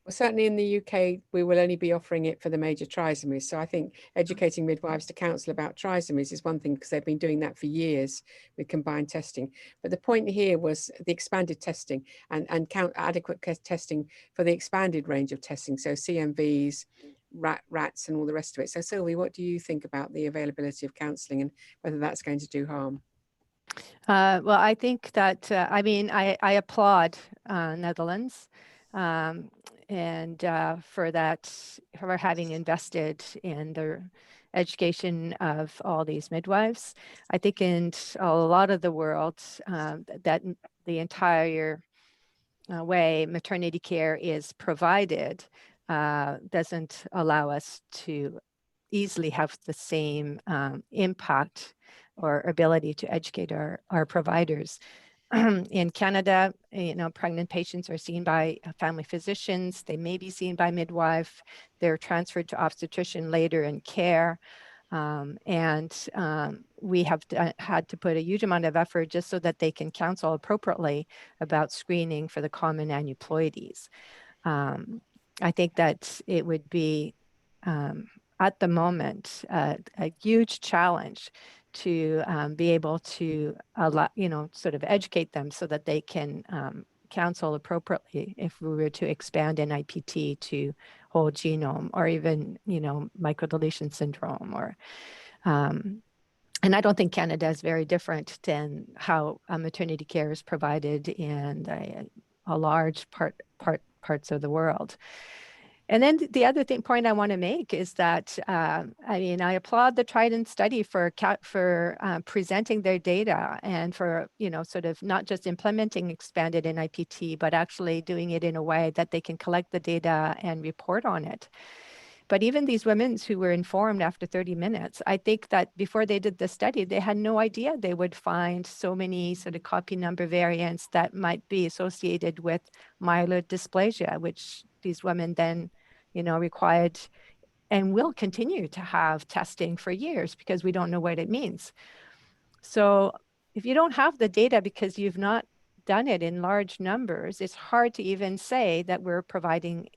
S2: Well, certainly in the UK, we will only be offering it for the major trisomies. So I think educating midwives to counsel about trisomies is one thing, because they've been doing that for years with combined testing. But the point here was the expanded testing and adequate testing for the expanded range of testing. So CMVs, rats, and all the rest of it. So Sylvie, what do you think about the availability of counselling and whether that's going to do harm?
S5: Well, I think that, I applaud Netherlands. And for having invested in the education of all these midwives. I think in a lot of the world, that the entire way maternity care is provided doesn't allow us to easily have the same impact or ability to educate our providers. In Canada, pregnant patients are seen by family physicians. They may be seen by midwife. They're transferred to obstetrician later in care. We have had to put a huge amount of effort just so that they can counsel appropriately about screening for the common aneuploidies. I think that it would be, at the moment, a huge challenge to be able to allow, sort of educate them so that they can counsel appropriately if we were to expand NIPT to whole genome, or even, microdeletion syndrome, or and I don't think Canada is very different than how maternity care is provided in a large parts of the world. And then the other point I want to make is that, I applaud the Trident study for presenting their data, and for, sort of not just implementing expanded NIPT, but actually doing it in a way that they can collect the data and report on it. But even these women who were informed after 30 minutes, I think that before they did the study, they had no idea they would find so many sort of copy number variants that might be associated with myeloid dysplasia, which these women then, required and will continue to have testing for years, because we don't know what it means. So if you don't have the data because you've not done it in large numbers, it's hard to even say that we're providing,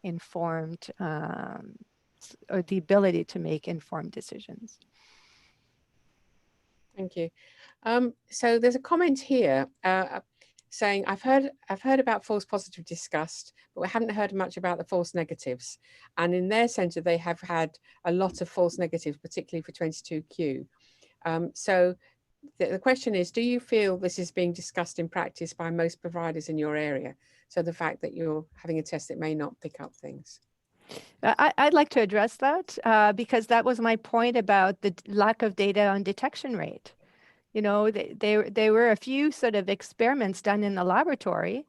S5: informed, or the ability to make informed decisions.
S2: Thank you. So there's a comment here saying, I've heard about false positive discussed, but we haven't heard much about the false negatives. And in their centre, they have had a lot of false negatives, particularly for 22q. So the question is, do you feel this is being discussed in practice by most providers in your area? So the fact that you're having a test that may not pick up things.
S5: I'd like to address that because that was my point about the lack of data on detection rate. You know, there were a few sort of experiments done in the laboratory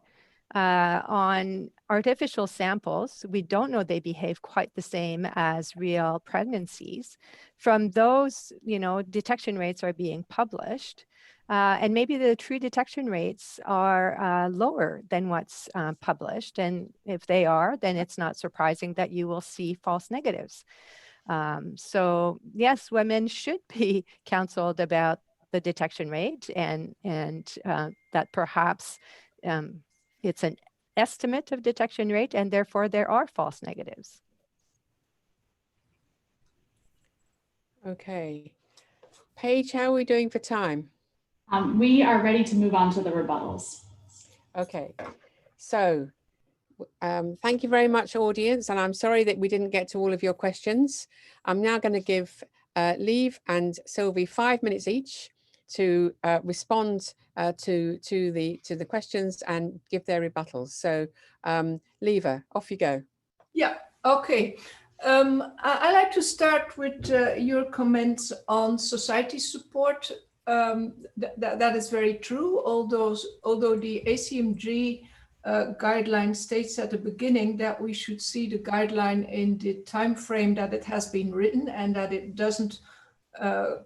S5: on artificial samples. We don't know they behave quite the same as real pregnancies. From those, you know, detection rates are being published. And maybe the true detection rates are lower than what's published. And if they are, then it's not surprising that you will see false negatives. So yes, women should be counseled about the detection rate and that perhaps it's an estimate of detection rate and therefore there are false negatives.
S2: Okay. Paige, how are we doing for time?
S1: We are ready to move on to the rebuttals.
S2: Okay, so thank you very much, audience, and I'm sorry that we didn't get to all of your questions. I'm now going to give Lieve and Sylvie 5 minutes each to respond to the questions and give their rebuttals. So Lieve, off you go.
S3: Yeah, okay. I like to start with your comments on society support. That is very true, although the ACMG guideline states at the beginning that we should see the guideline in the time frame that it has been written and that it doesn't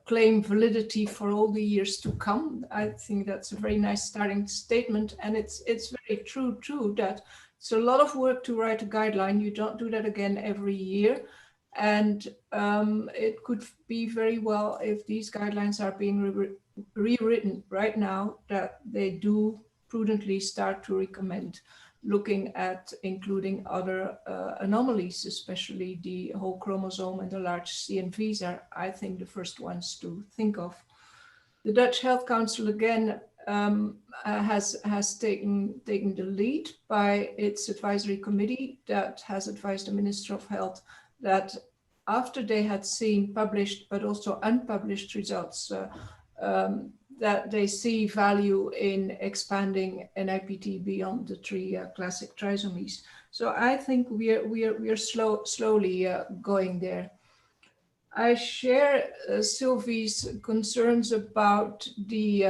S3: claim validity for all the years to come. I think that's a very nice starting statement, and it's very true too that it's a lot of work to write a guideline. You don't do that again every year. And it could be very well if these guidelines are being rewritten right now, that they do prudently start to recommend looking at including other anomalies, especially the whole chromosome and the large CNVs are, I think, the first ones to think of. The Dutch Health Council again has taken the lead by its advisory committee that has advised the Minister of Health that after they had seen published but also unpublished results, that they see value in expanding NIPT beyond the 3 classic trisomies. So I think we are slowly going there. I share Sylvie's concerns about the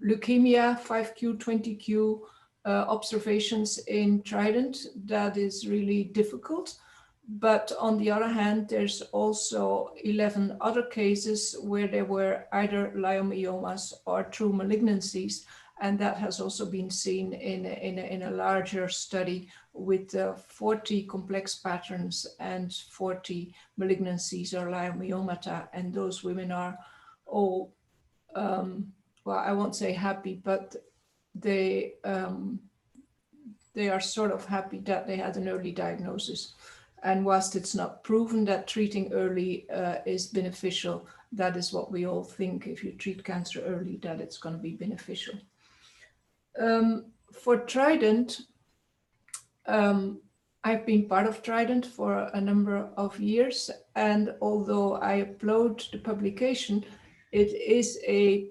S3: leukemia 5q, 20q observations in Trident. That is really difficult. But on the other hand, there's also 11 other cases where there were either leiomyomas or true malignancies. And that has also been seen in a larger study with 40 complex patterns and 40 malignancies or leiomyomata. And those women are all, well, I won't say happy, but they are sort of happy that they had an early diagnosis. And whilst it's not proven that treating early is beneficial, that is what we all think. If you treat cancer early, that it's going to be beneficial. For Trident, I've been part of Trident for a number of years. And although I applaud the publication, it is a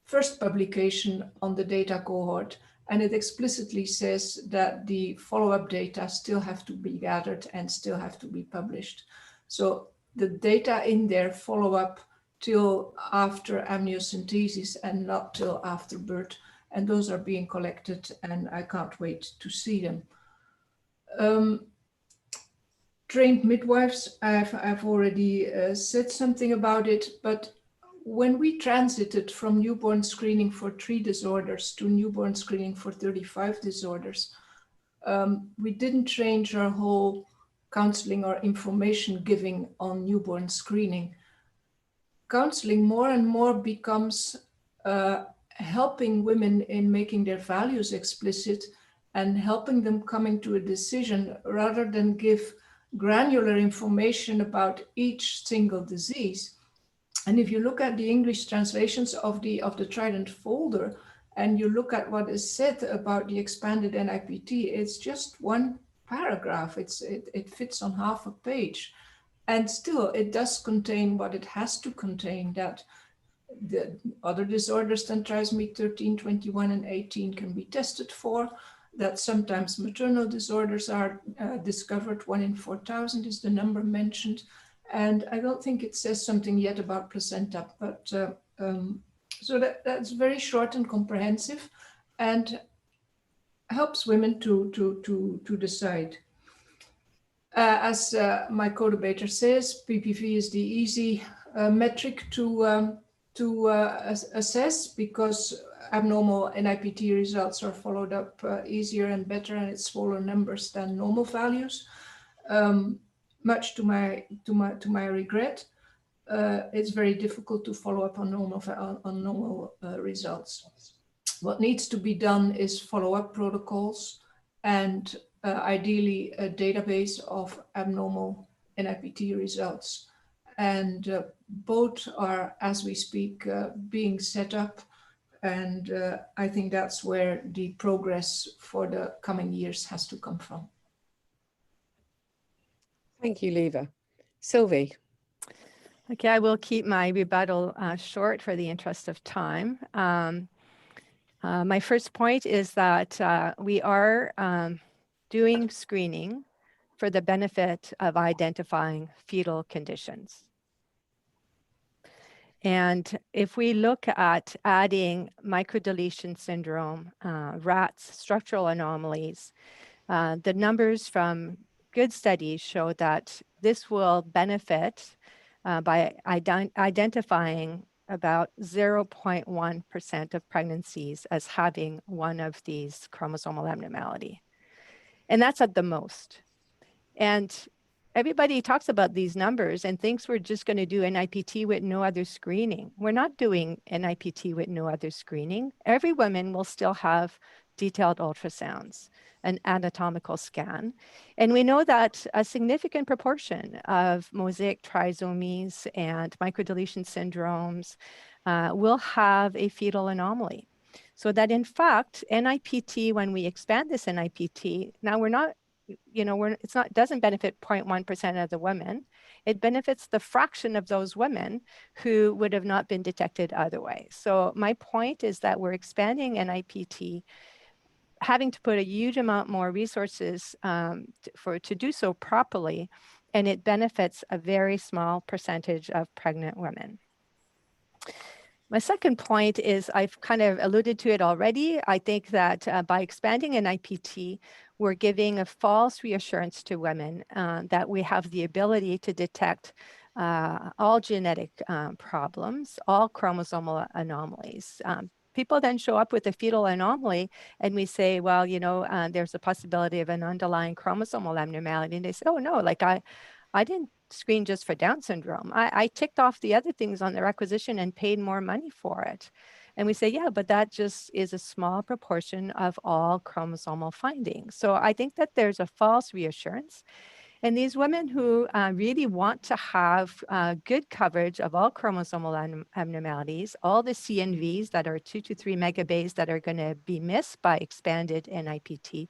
S3: first publication on the data cohort. And it explicitly says that the follow-up data still have to be gathered and still have to be published. So the data in there follow up till after amniocentesis and not till after birth. And those are being collected and I can't wait to see them. Trained midwives, I've already said something about it, but when we transited from newborn screening for 3 disorders to newborn screening for 35 disorders, we didn't change our whole counseling or information giving on newborn screening. Counseling more and more becomes helping women in making their values explicit and helping them coming to a decision rather than give granular information about each single disease. And if you look at the English translations of the Trident folder, and you look at what is said about the expanded NIPT, it's just one paragraph. It fits on half a page. And still, it does contain what it has to contain, that the other disorders than trisomy 13, 21, and 18 can be tested for, that sometimes maternal disorders are discovered. 1 in 4,000 is the number mentioned. And I don't think it says something yet about placenta, but so that's very short and comprehensive and helps women to decide. As my co-debater says, PPV is the easy metric to assess, because abnormal NIPT results are followed up easier and better, and it's smaller numbers than normal values. Much to my regret, it's very difficult to follow up on normal results. What needs to be done is follow-up protocols and ideally a database of abnormal NIPT results. And both are, as we speak, being set up. And I think that's where the progress for the coming years has to come from.
S2: Thank you, Lieve. Sylvie.
S5: Okay, I will keep my rebuttal short for the interest of time. My first point is that we are doing screening for the benefit of identifying fetal conditions. And if we look at adding microdeletion syndrome, RATs, structural anomalies, the numbers from good studies show that this will benefit by identifying about 0.1% of pregnancies as having one of these chromosomal abnormality. And that's at the most. And everybody talks about these numbers and thinks we're just going to do NIPT with no other screening. We're not doing NIPT with no other screening. Every woman will still have detailed ultrasounds, an anatomical scan. And we know that a significant proportion of mosaic trisomies and microdeletion syndromes will have a fetal anomaly. So that in fact, NIPT, when we expand this NIPT, now we're not, doesn't benefit 0.1% of the women. It benefits the fraction of those women who would have not been detected otherwise. So my point is that we're expanding NIPT, having to put a huge amount more resources to do so properly, and it benefits a very small percentage of pregnant women. My second point is, I've kind of alluded to it already. I think that by expanding NIPT, we're giving a false reassurance to women that we have the ability to detect all genetic problems, all chromosomal anomalies. People then show up with a fetal anomaly and we say, well, there's a possibility of an underlying chromosomal abnormality. And they say, oh no, like I didn't screen just for Down syndrome. I ticked off the other things on the requisition and paid more money for it. And we say, yeah, but that just is a small proportion of all chromosomal findings. So I think that there's a false reassurance. And these women who really want to have good coverage of all chromosomal abnormalities, all the CNVs that are 2 to 3 megabases that are going to be missed by expanded NIPT,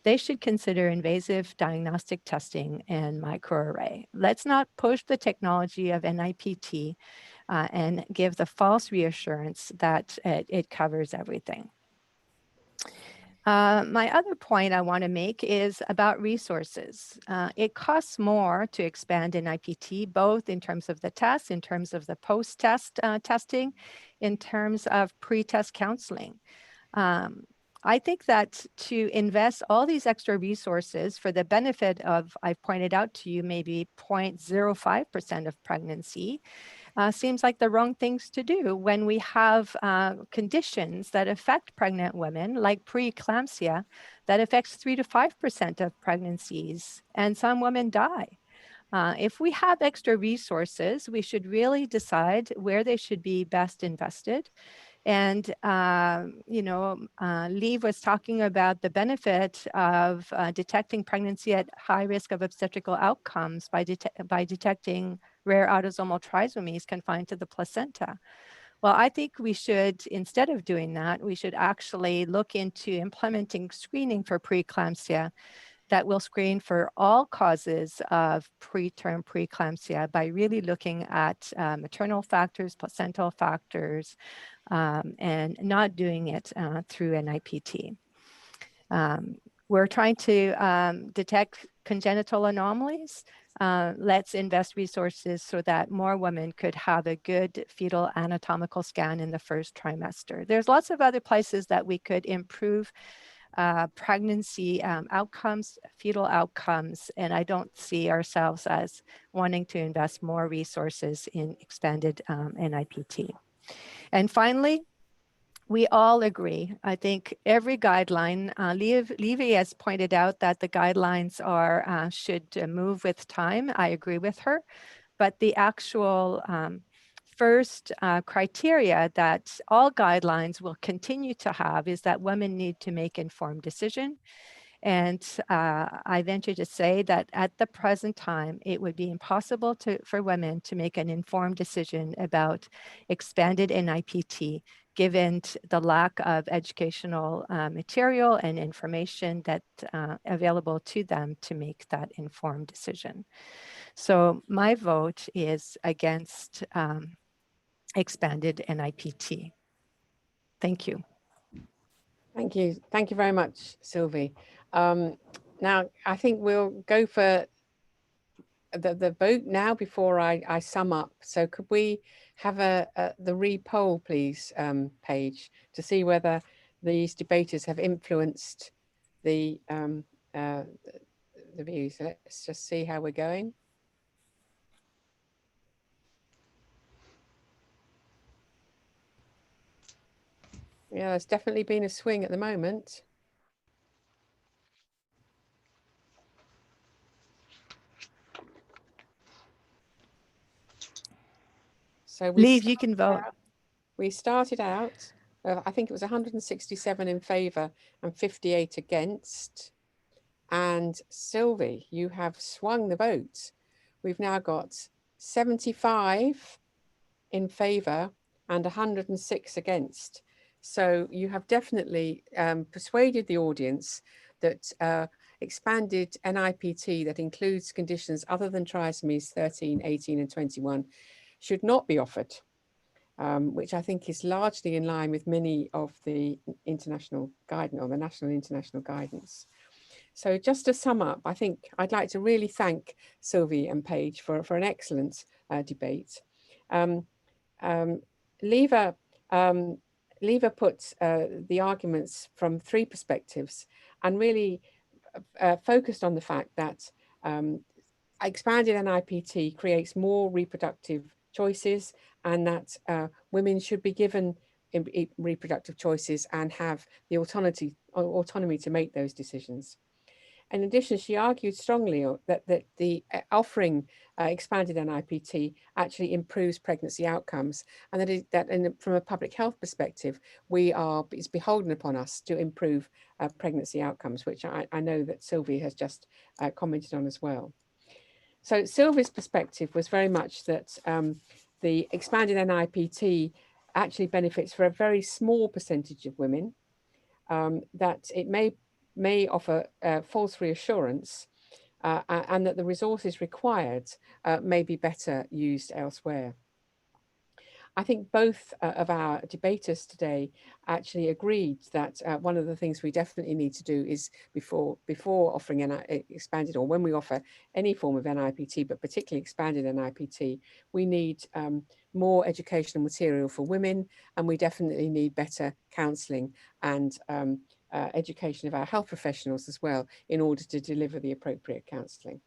S5: they should consider invasive diagnostic testing and microarray. Let's not push the technology of NIPT and give the false reassurance that it covers everything. My other point I want to make is about resources. It costs more to expand NIPT, both in terms of the test, in terms of the post-test testing, in terms of pre-test counseling. I think that to invest all these extra resources for the benefit of, I've pointed out to you, maybe 0.05% of pregnancy, seems like the wrong things to do when we have conditions that affect pregnant women, like preeclampsia, that affects 3 to 5% of pregnancies, and some women die. If we have extra resources, we should really decide where they should be best invested. And, Lieve was talking about the benefit of detecting pregnancy at high risk of obstetrical outcomes by detecting rare autosomal trisomies confined to the placenta. Well, I think we should, instead of doing that, we should actually look into implementing screening for preeclampsia that will screen for all causes of preterm preeclampsia by really looking at maternal factors, placental factors, and not doing it through NIPT. We're trying to detect congenital anomalies. Let's invest resources so that more women could have a good fetal anatomical scan in the first trimester. There's lots of other places that we could improve pregnancy outcomes, fetal outcomes, and I don't see ourselves as wanting to invest more resources in expanded NIPT. And finally, we all agree. I think every guideline, Lieve has pointed out that the guidelines are should move with time. I agree with her, but the actual first criteria that all guidelines will continue to have is that women need to make informed decision. And I venture to say that at the present time, it would be impossible for women to make an informed decision about expanded NIPT, given the lack of educational material and information that available to them to make that informed decision. So my vote is against expanded NIPT. Thank you.
S2: Thank you. Thank you very much, Sylvie. Now, I think we'll go for the vote now before I sum up. So could we have the re-poll, please, Paige, to see whether these debaters have influenced the views. Let's just see how we're going. Yeah, there's definitely been a swing at the moment. So
S5: Lieve, you can vote.
S2: We started out, I think it was 167 in favour and 58 against. And Sylvie, you have swung the vote. We've now got 75 in favour and 106 against. So you have definitely persuaded the audience that expanded NIPT that includes conditions other than trisomies 13, 18 and 21 should not be offered, which I think is largely in line with many of the international guidance or the national and international guidance. So just to sum up, I think I'd like to really thank Sylvie and Paige for an excellent debate. Lieve put the arguments from three perspectives and really focused on the fact that expanded NIPT creates more reproductive choices and that women should be given reproductive choices and have the autonomy to make those decisions. In addition, she argued strongly that the offering expanded NIPT actually improves pregnancy outcomes, and from a public health perspective, it's beholden upon us to improve pregnancy outcomes, which I know that Sylvie has just commented on as well. So Sylvie's perspective was very much that the expanded NIPT actually benefits for a very small percentage of women, that it may offer false reassurance, and that the resources required may be better used elsewhere. I think both of our debaters today actually agreed that one of the things we definitely need to do is before offering an expanded, or when we offer any form of NIPT, but particularly expanded NIPT, we need more educational material for women, and we definitely need better counselling and education of our health professionals as well in order to deliver the appropriate counselling.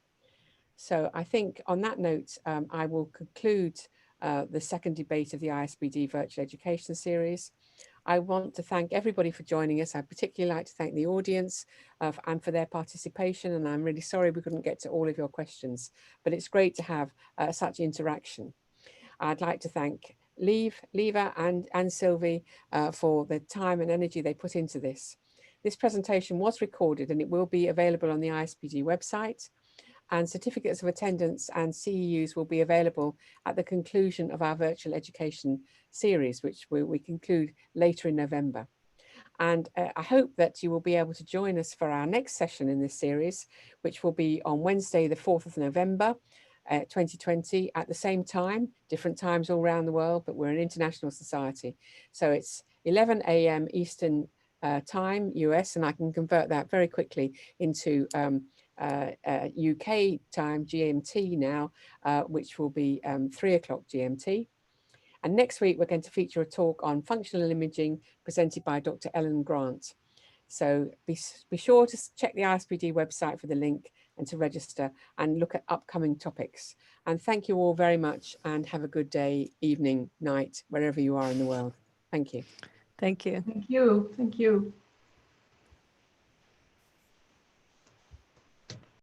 S2: So I think on that note, I will conclude the second debate of the ISPD Virtual Education Series. I want to thank everybody for joining us. I'd particularly like to thank the audience and for their participation, and I'm really sorry we couldn't get to all of your questions, but it's great to have such interaction. I'd like to thank Lieve and Sylvie for the time and energy they put into this. This presentation was recorded and it will be available on the ISPD website. and certificates of attendance and CEUs will be available at the conclusion of our virtual education series, which we conclude later in November. And I hope that you will be able to join us for our next session in this series, which will be on Wednesday, the 4th of November, 2020, at the same time, different times all around the world, but we're an international society. So it's 11 a.m. Eastern time, US, and I can convert that very quickly into UK time, GMT now, which will be 3 o'clock GMT. And next week, we're going to feature a talk on functional imaging presented by Dr. Ellen Grant. So be sure to check the ISPD website for the link and to register and look at upcoming topics. And thank you all very much and have a good day, evening, night, wherever you are in the world. Thank you.
S5: Thank you.
S3: Thank you. Thank you.